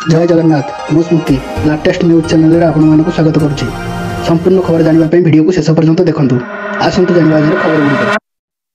जय जगन्नाथ मु स्मृति latest news channel आपको स्वागत करुच्ची। संपूर्ण खबर जानापी भिडियो को शेष पर्यंत देखूँ। आसतु जाना आज खबर गुड़िक।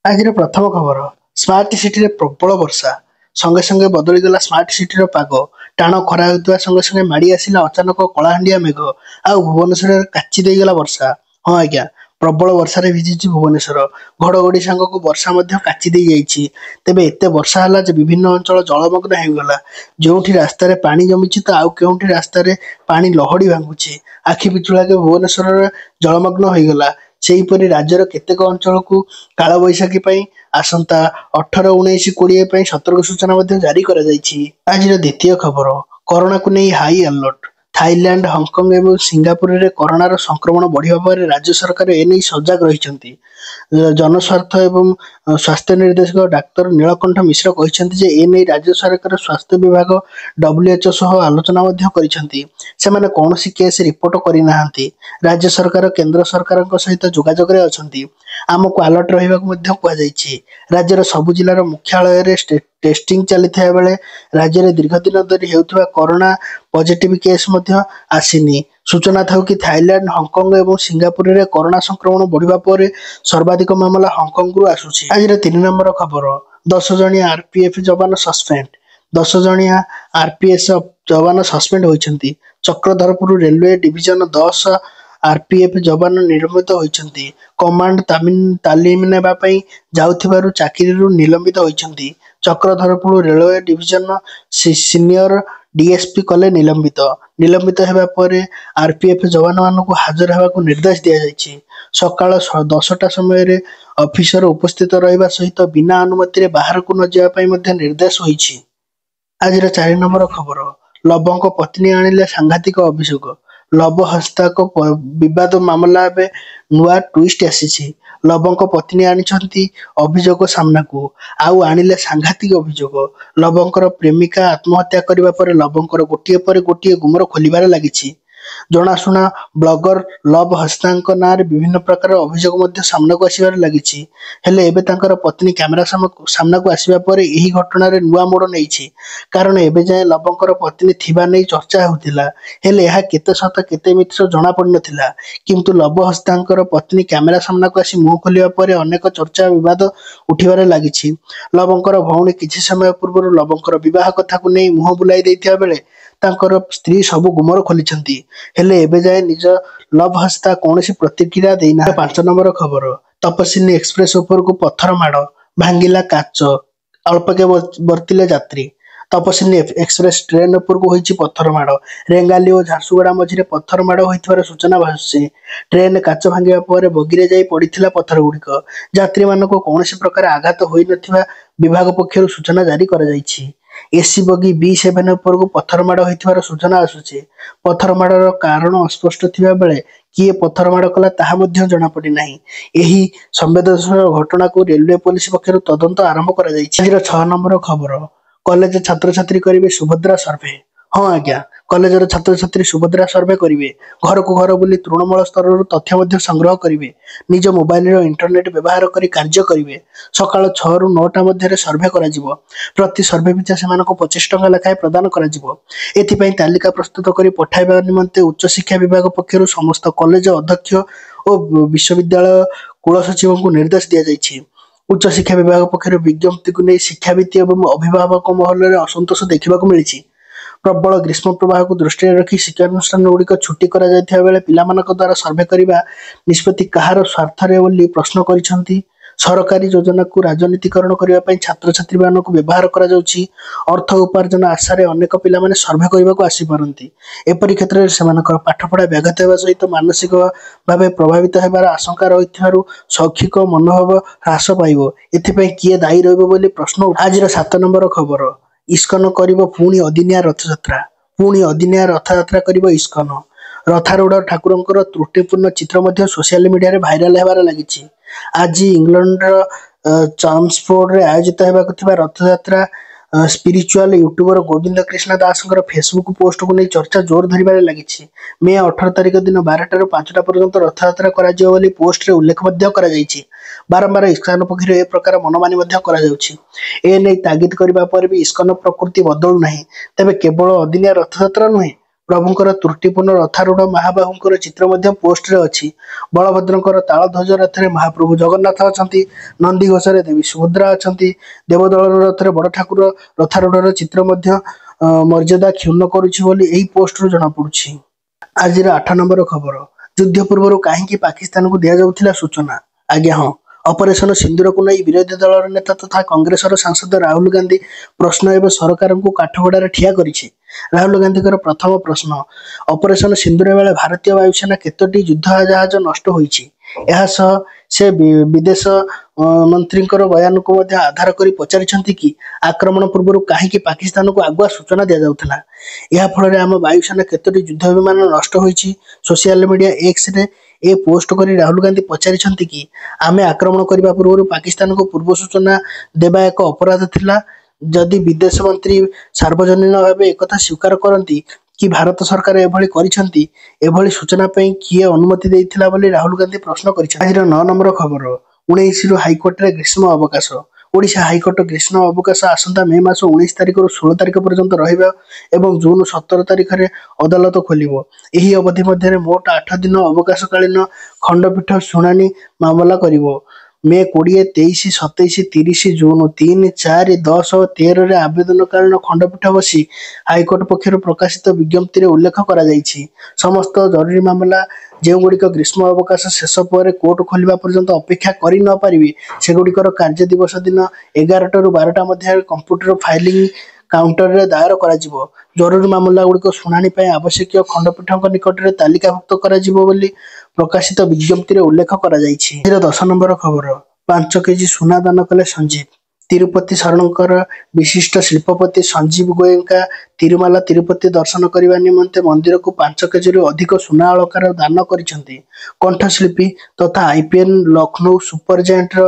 आज प्रथम खबर, स्मार्ट सिटी प्रबल वर्षा संगे संगे बदलीगला स्मार्ट सिटी पाग। टाण खरा होता संगे संगे माड़ी आसला अचानक कलाहांडिया मेघ आ भुवनेश्वर काची देगला वर्षा। हाँ आज्ञा, प्रबल वर्षा भिजिची भुवनेश्वर। घड़घड़ी सांग को वर्षा काची दे जाइए। तेबे एते वर्षा है जे विभिन्न अंचल जलमग्न होगला। जो रास्तार पानी जमी तो आउ के रास्तार पानी लहड़ी भांगुचे। आखि पिछुड़ा के भुवनेश्वर जलमग्न होगला। सेहीपरि राज्यर केतेक अंचल को काल बैशाखी आसंता 18, 19, 20 सतर्क सूचना जारी करा जायछि। आज द्वितीय खबर, कोरोना को नहीं हाई अलर्ट। थाईलैंड, हांगकांग और सिंगापुर में कोरोनार संक्रमण बढ़िया पर राज्य सरकार एने सजग रही। जनस्वार्थ एवं स्वास्थ्य निर्देशक डाक्तर नीलकंठ मिश्र कहते एने राज्य सरकार स्वास्थ्य विभाग WHO सह आलोचना कर कौन केस रिपोर्ट करना। राज्य सरकार केंद्र सरकार सहित जोगाजोग में आमको अलर्ट रही। राज्यर सबु जिलार मुख्यालय टेस्टिंग चली बेले राज्य में दीर्घ दिन धरी होता कोरोना पॉजिटिव केस आसीनी। सूचना था कि थाईलैंड, हांगकांग और सिंगापुर में कोरोना संक्रमण बढ़िया पर सर्वाधिक मामला हांगकांग आसूची। आज 3 नंबर खबर, 10 जणिया आरपीएफ जवान सस्पेंड। 10 जणिया आरपीएफ जवान सस्पेंड होती। चक्रधरपुर रेलवे डिविजन 10 आरपीएफ जवान निलंबित होती। कमांड तालीम नेबाई जाउथिबारु चाकरी निलंबित होती। Chakradharpur railway division senior DSP कले निलंबित हेबा परे आरपीएफ जवान मानक हाजर होगा निर्देश दि जाइए। सकाळ 10टा समय ऑफिसर उपस्थित रहिबा सहित बिना अनुमति बाहर को न जावाई निर्देश होइछि। आज 4 नंबर खबर, लवंग पत्नी आनिले सांघातिक अभियोग। लव हस्ता को विवाद मामला एवं नुआ ट्विस्ट आसी। लवंग पत्नी आनी अभियोग सामना को आउ आनिले सांघातिक अभियोग। लवंगर प्रेमिका आत्महत्या करने पर लवंगर गोटे पर गोटे गुमर खोलिबार लगी। जनाशुना ब्लगर लव हस्ता ना विभिन्न प्रकार अभियोग सामना को आसबार लगी। हेले एबे तांकर पत्नी कैमेरा सामना को आसवा पर यही घटना नुआ मोड़ नहीं। कारण एबे जाए लवंगर पत्नी थिबा नहीं चर्चा होतिला। हेले यह केते सत केते मिथ जना पड़ नथिला। किंतु लव हस्तांकर पत्नी कैमेरा सामना को आसी मुह खोलिबा पर अनेक चर्चा विवाद उठिबार लगी। लवंगर भौणी किछि समय पूर्व लवंगर विवाह कथा को नहीं मुह बुलाई देथिया बेले तांकर स्त्री सब गुमर खोलिछंती। हेले एबे जाए निज लव हस्ता कौनसी प्रतिक्रिया देना। 5 नंबर खबर, तपस्विनी एक्सप्रेस ऊपर को पत्थर माड़ भांगिला काच, अल्पके बर्तिले यात्री। तपस्विनी एक्सप्रेस ट्रेन उपर को होइछि पत्थर माड़। रेंगाली और झारसुगुड़ा मझिरे पत्थर माड़ होइथिबार सूचना भासुछि। ट्रेन काच भांगिबा पर बगिरे जाई पड़िथिला पत्थर गुड़िक। यात्री मानक कौनसी प्रकार आघात होई नथिबा विभाग पक्षरु सूचना जारी करा जाइछि। एसी बगी B7 उपर को पत्थर माड़ होइथिबार सूचना आसुछि। पत्थर माड़र कारण अस्पष्ट थिबा बेले किए पत्थर माड़ कला ताहा मध्य जଣା पड़ी नाही। एही संवेदनशील घटना को रेलवे पुलिस पक्षरु तदंत आरंभ करा जाइछि। आज 6 नंबर खबर, कॉलेज छात्र छात्री करिवे सुभद्रा सर्वे। हाँ आज्ञा, कॉलेजर छात्र छात्री सुभद्रा सर्वे करिवे। घर को घर बुली तृणमूल स्तर तथ्य संग्रह करिवे। निज मोबाइल इंटरनेट व्यवहार करी कार्य करिवे। सकाळ 6 ରୁ 9टा मध्य सर्वे करा जिवो। प्रति सर्वे पिछा सेमानक 25 टंका लेखाएं प्रदान करा जिवो। एथिपई तालिका प्रस्तुत करी पठाइबा निमंते उच्च शिक्षा विभाग पक्षरु समस्त कॉलेज अध्यक्ष और विश्वविद्यालय कुलसचिव को निर्देश दिया जाइछि। उच्च शिक्षा विभाग पक्षर विज्ञप्ति को नहीं शिक्षावित एवं अभिभावक महल में असंतोष देखा मिली। प्रबल ग्रीष्म प्रवाह को दृष्टि रखी शिक्षानुष्ठान गुड़िक छुट्टी करा जायथिबा बेले पिलामानक द्वारा सर्वे करने निष्पत्ति कहार स्वार्थरे बोली प्रश्न करिसेंती। सरकारी योजना को राजनीतिकरण करने छात्र छात्री मानक व्यवहार करा जाउछि। अर्थ उपार्जन आशारे अनेक पिला माने सर्वे करने को आसी पारंती। एपरि क्षेत्र में सेमानकर पाठपढ़ा व्याघात होगा सहित मानसिक भाव प्रभावित होबार आशंका रही। शैक्षिक मनोभाव ह्रास पाइब। एथिपई किए दायी रहिबो बोली प्रश्न। आज 7 नंबर खबर, इस्कन करिबो पुणी अदिनिया रथयात्रा। पुणी अदिनिया रथयात्रा करिबो इस्कन। रथारूढ़ ठाकुरंकर त्रुटिपूर्ण चित्र सोशल मीडिया भाइराल होबार लगी। आज इंग्लैंड चम्सफोर्ड रे आयोजित होगा रथयात्रा स्पिरिचुअल यूट्यूबर गोविंद कृष्ण दास फेसबुक पोस्ट को नहीं चर्चा जोर धरबार लगी। मे 18 तारिख दिन 12 ରୁ 5ଟା पर्यंत रथयात्रा कर पोस्ट रे उल्लेख बारंबार इस्कन पक्ष ए प्रकार मनमानी एने तागिद करने पर भी इस्कन प्रकृति बदलू ना। तेज केवल अदिनिया रथयात्रा नुहे प्रभुंर त्रुटिपूर्ण रथारूढ़ महाबाहुंर चित्र पोस्ट रे अच्छी। बलभद्रंकर तालध्वज रथ में महाप्रभु जगन्नाथ अच्छा, नंदीघोष देवी सुभद्रा अच्छा, देवदल रथ में बड़ ठाकुर रथारूढ़ चित्र मर्यादा क्षुण्ण करुँच पोस्ट जना पड़ी। आज 8 नंबर खबर, युद्ध पूर्व कहीं पाकिस्तान को दि जाऊला सूचना। आज्ञा हाँ, ऑपरेशन सिंदूर को नहीं विरोधी दल नेता तथा कांग्रेस सांसद राहुल गांधी प्रश्न एवं सरकार को काठगड़ार ठिया करिछि। राहुल गांधी प्रथम प्रश्न, ऑपरेशन सिंदूर बेले भारतीय वायुसेना केतोटी युद्ध जहाज नष्ट होइछि? से विदेश मंत्री बयान को आधार कर पचारि कि आक्रमण पूर्व कहीं पाकिस्तान को आगुआ सूचना दि जाऊला। यह फल आम वायुसेना केतोटी युद्ध विमान नष्ट होइछि। सोशल मीडिया एक्स रे ए पोस्ट कर राहुल गांधी पचारि कि आमे आक्रमण करने पूर्व पाकिस्तान को पूर्व सूचना देवा एक अपराध थिला। जदि विदेश मंत्री सार्वजनिक भाव एक स्वीकार करती कि भारत सरकार एभली सूचना किए अनुमति देइथिला बोली राहुल गांधी प्रश्न कर। आज 9 नंबर खबर, 19 रु हाइकोर्ट रे ग्रीष्म अवकाश। ओडिशा हाइकोर्ट ग्रीष्म अवकाश आसंता मे मास 19 तारिख रु 16 तारिख पर्यंत रहिबा एवं जून 17 तारिख रे अदालत खोलिबो। एही अवधि मध्ये मोट 8 दिन अवकाशकालीन खंडपीठ शुणानी मामला करिवो। मे 20, 23, 27, 30 जून 3, 4, 10 और 13 रे आवेदनकालीन खंडपीठ बसी हाइकोर्ट पक्षर प्रकाशित विज्ञप्ति उल्लेख करा जाइछि। समस्त जरूरी मामला जेगुड़िक ग्रीष्म अवकाश शेष पर कोर्ट खोलिबा पर्यंत अपेक्षा करि न पारिबे सेगुड़िकर कार्य दिवस दिन 11 ରୁ 12ଟା मध्य कंप्यूटर फाइलिंग काउंटर रे दायर करा जिवो। जरूरी मामला गुड़िक शुणाणी आवश्यक खंडपीठ निकट में तालिकाभुक्त करा जिवो बोली प्रकाशित विज्ञप्ति उल्लेख करा जाइछि। 10 नंबर खबर, 5 केजी सुना दान कले संजीव। तिरुपति शरणकर विशिष्ट शिल्पपति संजीव गोयंका तिरुमाला तिरुपति दर्शन करने निमंते मंदिर को 5 केजी अधिक सुना अलंकार दान करिसेंती। कंठशिल्पी तथा IPN Lucknow super giant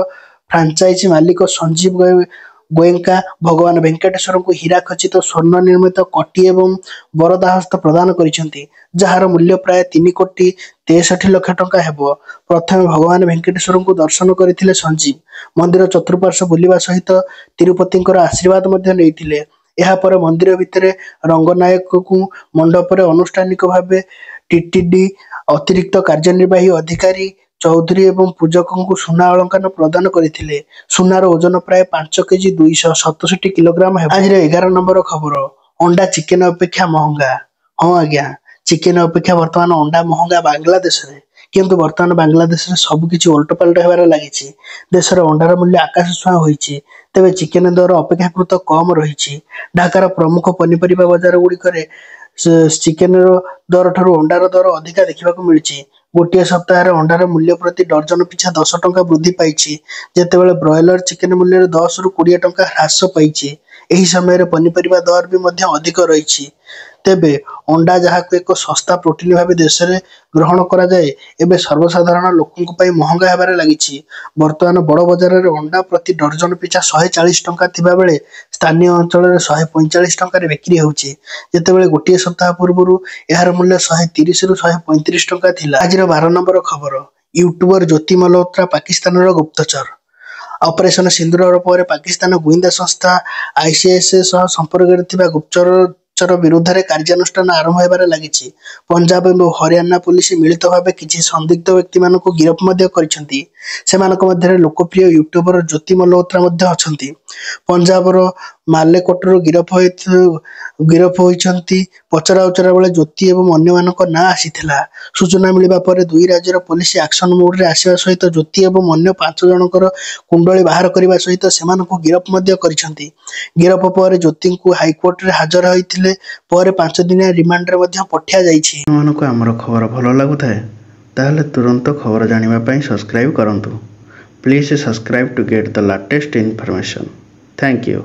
franchise मालिक संजीव गोयंका भगवान वेंकटेश्वर को हीरा खचित स्वर्ण निर्मित कटी एवं वरदाहस्त प्रदान करिसेंती, जार मूल्य प्राय 3 कोटी 63 लाख टंका हेबो। प्रथम भगवान वेंकटेश्वर को दर्शन करथिले संजीव। मंदिर चतुर्पार्श्व बुलिबा सहित तिरुपतिंकर आशीर्वाद मध्ये लेइथिले। एहा पर मंदिर भितरे रंगनायक को मंडप रे अनुष्ठानिक भावे टीटीडी अतिरिक्त कार्यनिर्वाही अधिकारी चौधरी एवं पूजकों को सुना अलंकार प्रदान करथिले। सुनार ओजन प्राय 5 केजी 267 किलोग्राम है। आज 11 नंबर खबर, अंडा चिकेन अपेक्षा महंगा। हाँ आज्ञा, चिकेन अपेक्षा वर्तमान अंडा महंगा बांग्लादेश रे, किंतु वर्तमान बांग्लादेश रे सबकिछि उल्टपाल्ट हेबार लागिछि। देशर अंडार मूल्य आकाश छुआ होइछि, तेबे चिकेन दर अपेक्षाकृत कम रहिछि। ढाकार प्रमुख पनीपरिबा बाजार गुड़िकरे चिकेन दर ठारू अंडार दर अधिका देखा मिली। गोटे सप्ताह अंडार मूल्य प्रति डर्जन पिछा 10 टंका वृद्धि पाई, जेतेबेले ब्रॉयलर चिकेन मूल्य 10 ରୁ 20 टंका ह्रास पाई। एही समय पनीपरिबा दर भी अधिक रही। तेबे अंडा जहाक एक सस्ता प्रोटीन भाव देश में ग्रहण करा जाए एबे सर्वसाधारण लोकों पई महंगा हेबार लागिछि। वर्तमान बड़ बजार में अंडा प्रति डर्जन पिछा 140 टंका थिबा बेले स्थानीय अंचल में 145 टंका बिक्री होउछि, जेतेबेले गोटे सप्ताह पूर्व यार मूल्य 130 ରୁ 135 टंका थिला। आज 12 नंबर खबर, यूट्यूबर ज्योति मल्होत्रा पाकिस्तान गुप्तचर। ऑपरेशन सिंदूर पर पाकिस्तान गुइंदा संस्था आईसीएसए सह संपर्क गुप्तचर विरुद्ध में कार्यानुष्ठान आरंभ होबार लगी। पंजाब और हरियाणा पुलिस मिलित भाव किसी संदिग्ध व्यक्ति मान गिरफ कर लोकप्रिय यूट्यूबर ज्योति मल्होत्रा अच्छा। पंजाबर मालेकोटरू गिरफ होती पचरा उचरा बेले ज्योति एवं अन्य मानक ना आसीथिला। सूचना मिलवा पर दुई राज्यर पुलिस एक्शन मोड रे आसिबा सहित ज्योति एवं अन्य 5 जनकर कुंडली बाहर करने सहित सेमानकु गिरफ करिसेंती। गिरफ पर ज्योति को हाईकोर्ट रे हाजर होइथिले पर 5 दिनिया रिमांड रे पठिया जाइछि। मानक हमर खबर भलो लागुथाय ताहले तुरंत खबर जानिबा पई सब्सक्राइब करंतु। Please subscribe to get the latest information. Thank you.